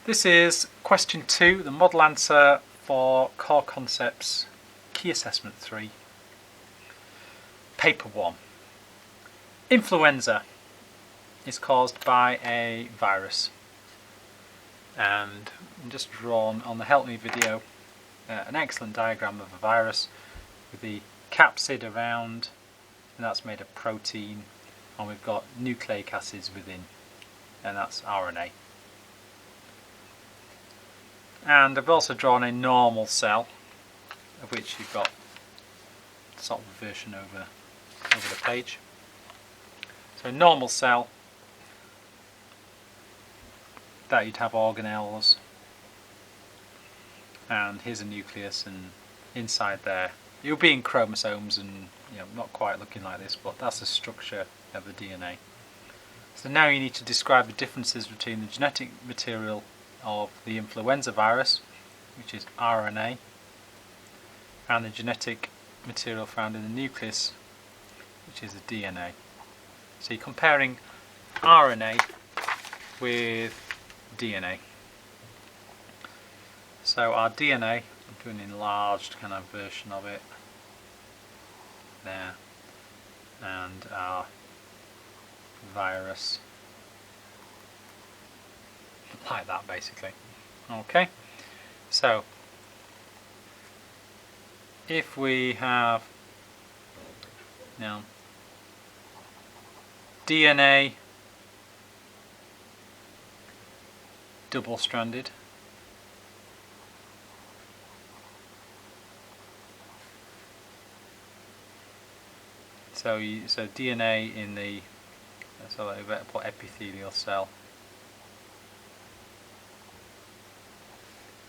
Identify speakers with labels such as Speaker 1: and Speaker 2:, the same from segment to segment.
Speaker 1: This is question 2, the model answer for Core Concepts Key Assessment 3, Paper 1. Influenza is caused by a virus, and I'm just drawn on the Help Me video an excellent diagram of a virus with the capsid around, and that's made of protein, and we've got nucleic acids within, and that's RNA. And I've also drawn a normal cell, of which you've got sort of a version over the page. So a normal cell, that you'd have organelles, and here's a nucleus, and inside there you'll be in chromosomes, and not quite looking like this, but that's the structure of the DNA. So now you need to describe the differences between the genetic material of the influenza virus, which is RNA, and the genetic material found in the nucleus, which is the DNA. So you're comparing RNA with DNA. So our DNA, I'm doing an enlarged kind of version of it there, and our virus like that basically. Okay, so if we have now DNA double-stranded, so DNA in the, so we better put epithelial cell,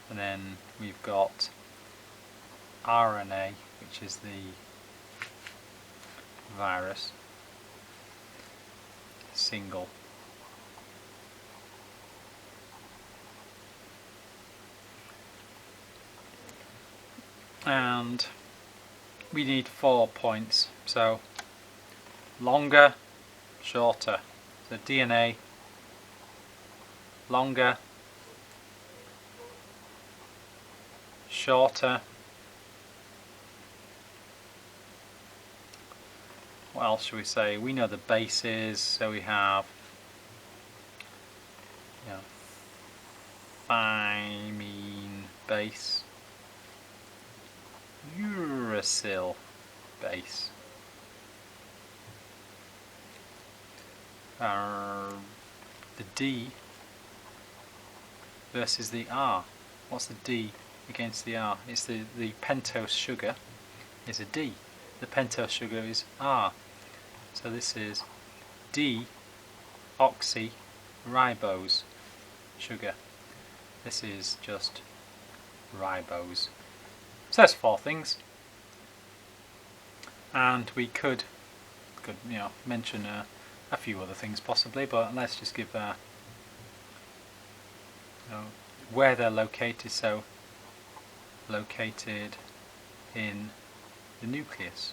Speaker 1: and then we've got RNA, which is the virus, single, and we need 4 points, so longer, shorter, so DNA longer, shorter. What else should we say? We know the bases, so we have thymine base, uracil base, the D versus the R. What's the D against the R? It's the pentose sugar is a D. The pentose sugar is R. So this is deoxyribose sugar. This is just ribose. So that's 4 things. And we could mention a few other things possibly, but let's just give where they're located. So located in the nucleus,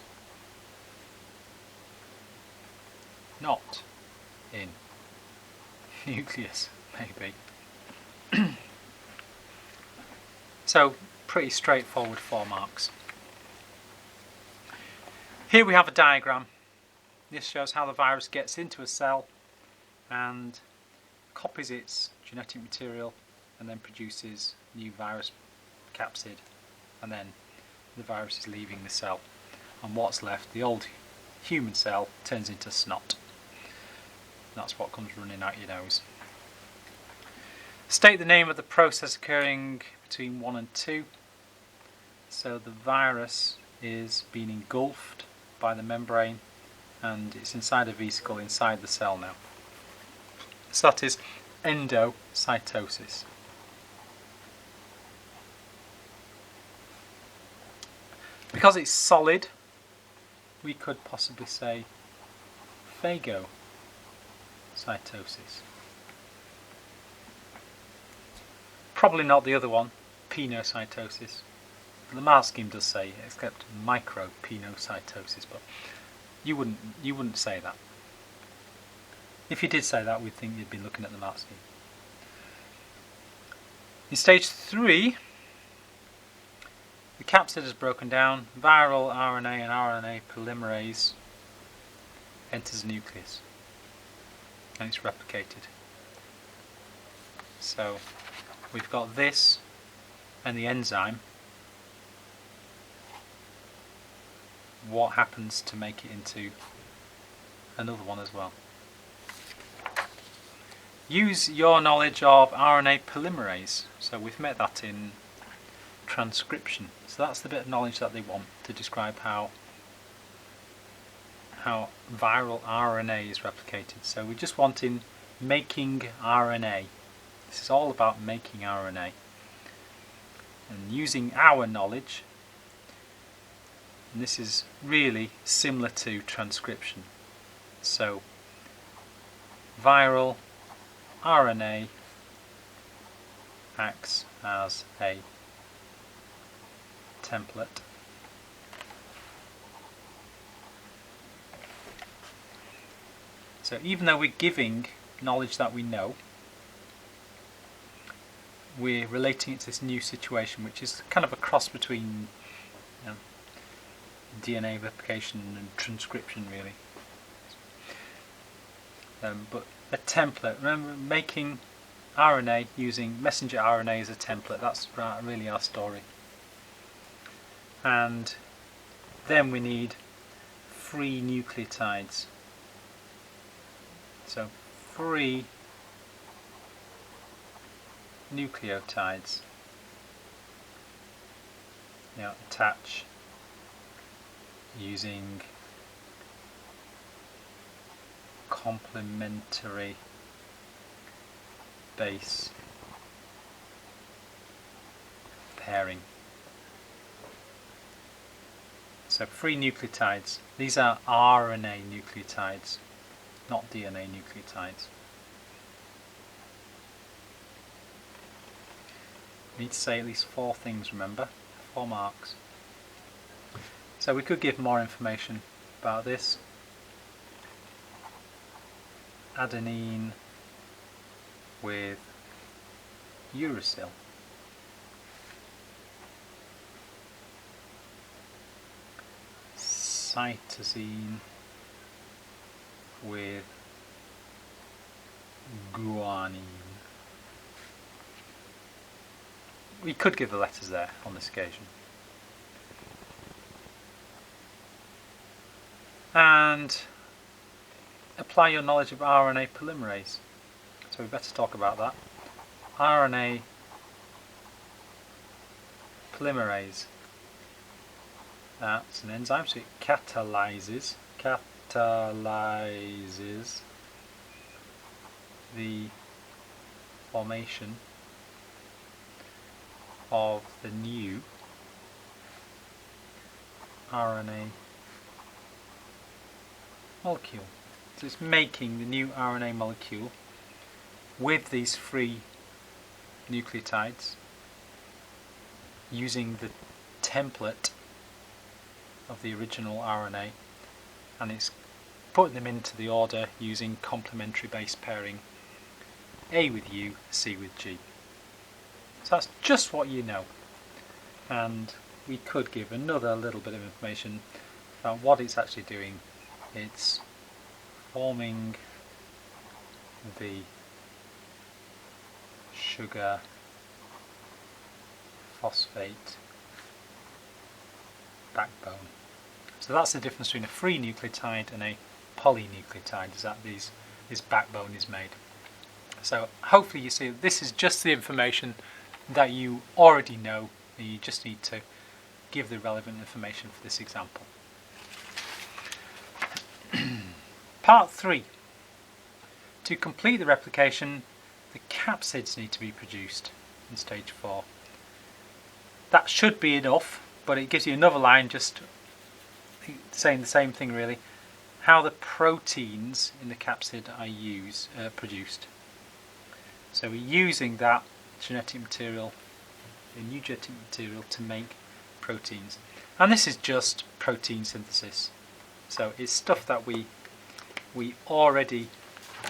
Speaker 1: not in nucleus, maybe. So pretty straightforward 4 marks. Here we have a diagram. This shows how the virus gets into a cell and copies its genetic material and then produces new virus capsid, and then the virus is leaving the cell, and what's left, the old human cell, turns into snot. That's what comes running out your nose. State the name of the process occurring between 1 and 2. So the virus is being engulfed by the membrane, and it's inside a vesicle inside the cell now. So that is endocytosis. Because it's solid, we could possibly say phagocytosis. Probably not the other one, penocytosis. The mark scheme does say, except micropenocytosis, but you wouldn't say that. If you did say that, we'd think you'd be looking at the mark scheme. In stage 3, the capsid is broken down, viral RNA and RNA polymerase enters the nucleus and it's replicated. So we've got this and the enzyme. What happens to make it into another one as well? Use your knowledge of RNA polymerase. So we've met that in transcription. So that's the bit of knowledge that they want to describe how viral RNA is replicated. So we're just wanting making RNA. This is all about making RNA. And using our knowledge, and this is really similar to transcription. So viral RNA acts as a template so even though we're giving knowledge that we know, we're relating it to this new situation, which is kind of a cross between DNA replication and transcription really. But a template, remember, making RNA using messenger RNA as a template, that's really our story. And then we need free nucleotides. So free nucleotides attach using complementary base pairing. So free nucleotides, these are RNA nucleotides, not DNA nucleotides. We need to say at least 4 things, remember, 4 marks. So we could give more information about this. Adenine with uracil. Cytosine with guanine. We could give the letters there on this occasion. And apply your knowledge of RNA polymerase. So we better talk about that. RNA polymerase. That's an enzyme, so it catalyzes the formation of the new RNA molecule. So it's making the new RNA molecule with these free nucleotides using the template of the original RNA, and it's putting them into the order using complementary base pairing, A with U, C with G. So that's just what you know, and we could give another little bit of information about what it's actually doing. It's forming the sugar phosphate backbone. So that's the difference between a free nucleotide and a polynucleotide, is that this backbone is made. So hopefully you see this is just the information that you already know, and you just need to give the relevant information for this example. Part 3. To complete the replication, the capsids need to be produced in stage 4. That should be enough, but it gives you another line just saying the same thing really. How the proteins in the capsid are produced. So we're using that genetic material, the new genetic material, to make proteins. And this is just protein synthesis. So it's stuff that we already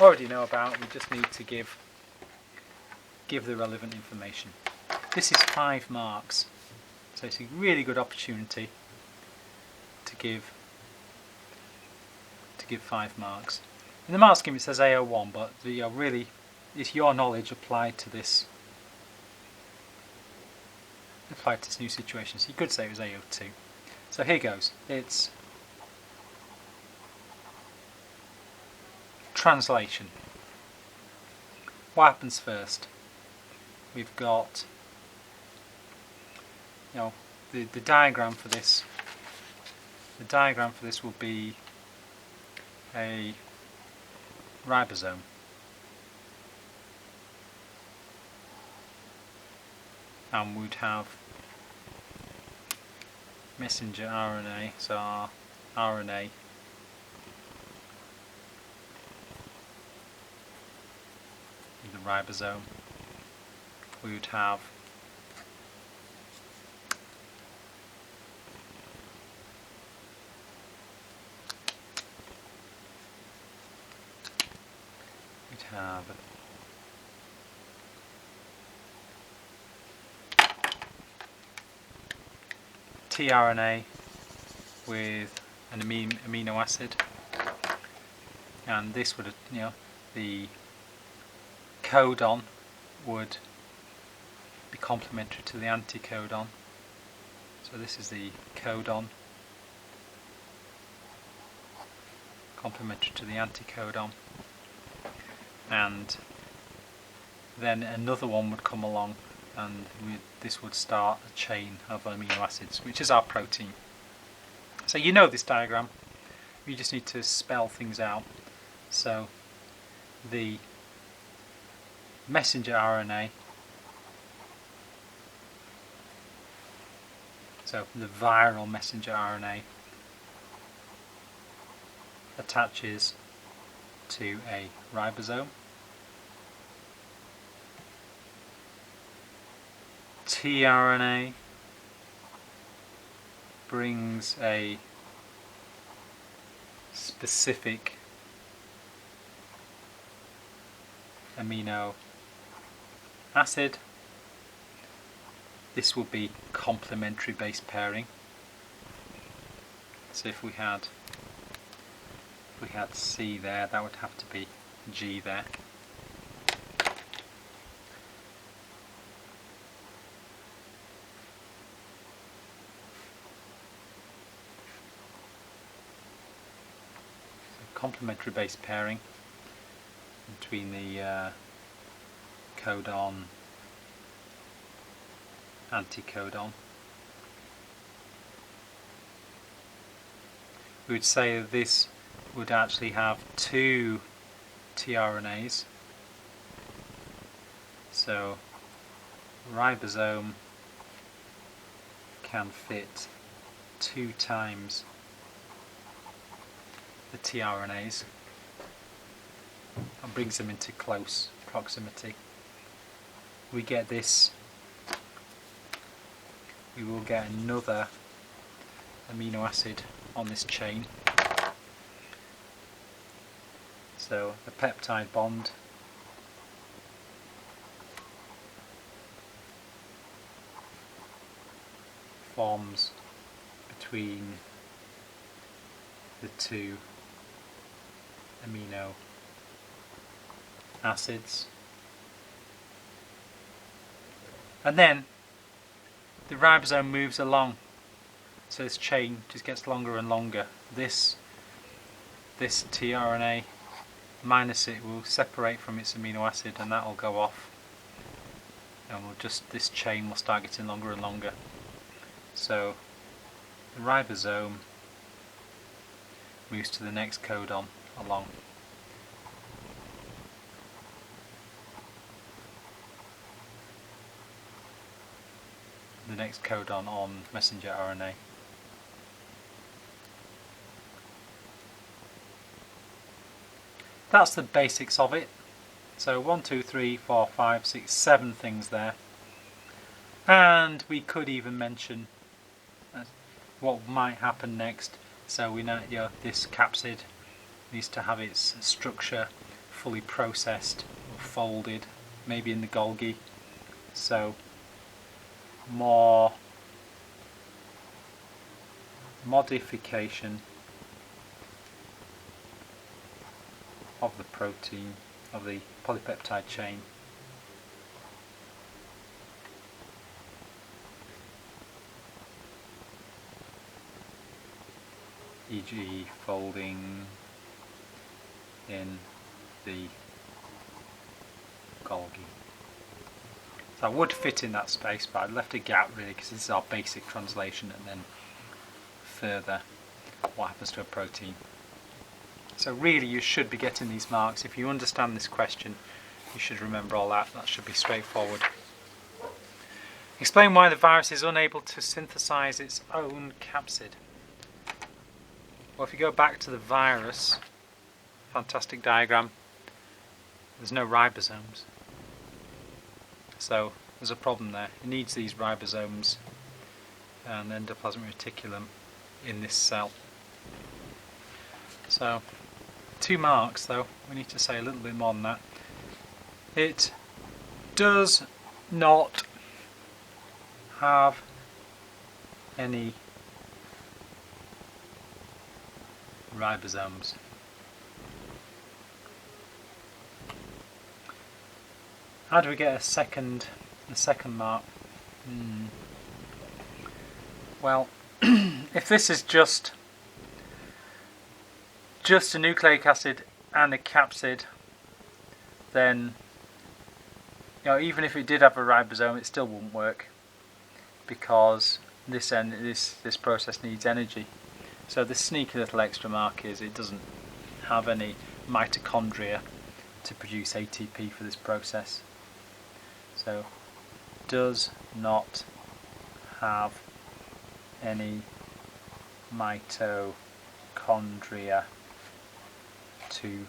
Speaker 1: know about. We just need to give give the relevant information. This is 5 marks, so it's a really good opportunity to give 5 marks. In the mark scheme it says AO1, but really it's your knowledge applied to this new situation. So you could say it was AO2. So here goes. It's translation. What happens first? We've got the diagram for this. The diagram for this will be a ribosome. And we'd have messenger RNA, so our RNA in the ribosome. We would have tRNA with an amino acid, and this would, the codon would be complementary to the anticodon. So this is the codon complementary to the anticodon, and then another one would come along, and this would start a chain of amino acids, which is our protein. So you know this diagram, you just need to spell things out. So the messenger RNA, so the viral messenger RNA attaches to a ribosome. tRNA brings a specific amino acid. This will be complementary base pairing. So if we had C there, that would have to be G there. Complementary base pairing between the codon, anticodon. We would say that this would actually have 2 tRNAs. So ribosome can fit 2 times the tRNAs and brings them into close proximity. We get this, we will get another amino acid on this chain. So the peptide bond forms between the 2 amino acids, and then the ribosome moves along, so this chain just gets longer and longer. This tRNA minus it will separate from its amino acid, and that will go off, and this chain will start getting longer and longer. So the ribosome moves to the next codon along. The next codon on messenger RNA. That's the basics of it. So 1, 2, 3, 4, 5, 6, 7 things there. And we could even mention what might happen next. So we know this capsid needs to have its structure fully processed or folded maybe in the Golgi. So more modification of the protein, of the polypeptide chain, e.g. folding in the Golgi. So I would fit in that space, but I've left a gap really because this is our basic translation, and then further what happens to a protein. So really you should be getting these marks. If you understand this question, you should remember all that. That should be straightforward. Explain why the virus is unable to synthesize its own capsid. Well, if you go back to the virus, fantastic diagram, there's no ribosomes. So there's a problem there. It needs these ribosomes and endoplasmic reticulum in this cell. So 2 marks though, we need to say a little bit more than that. It does not have any ribosomes. How do we get a second mark? Well, if this is just a nucleic acid and a capsid, then even if it did have a ribosome, it still wouldn't work because this process needs energy. So the sneaky little extra mark is it doesn't have any mitochondria to produce ATP for this process. So does not have any mitochondria to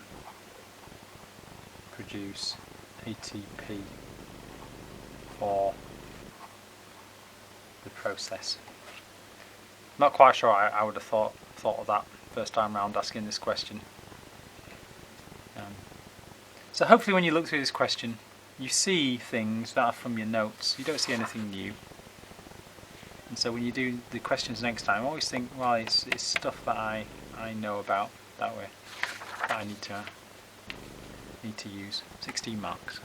Speaker 1: produce ATP for the process. Not quite sure I would have thought of that first time round asking this question. So hopefully when you look through this question you see things that are from your notes. You don't see anything new. And so when you do the questions next time, always think, well, it's stuff that I know about that way, that I need to use. 16 marks.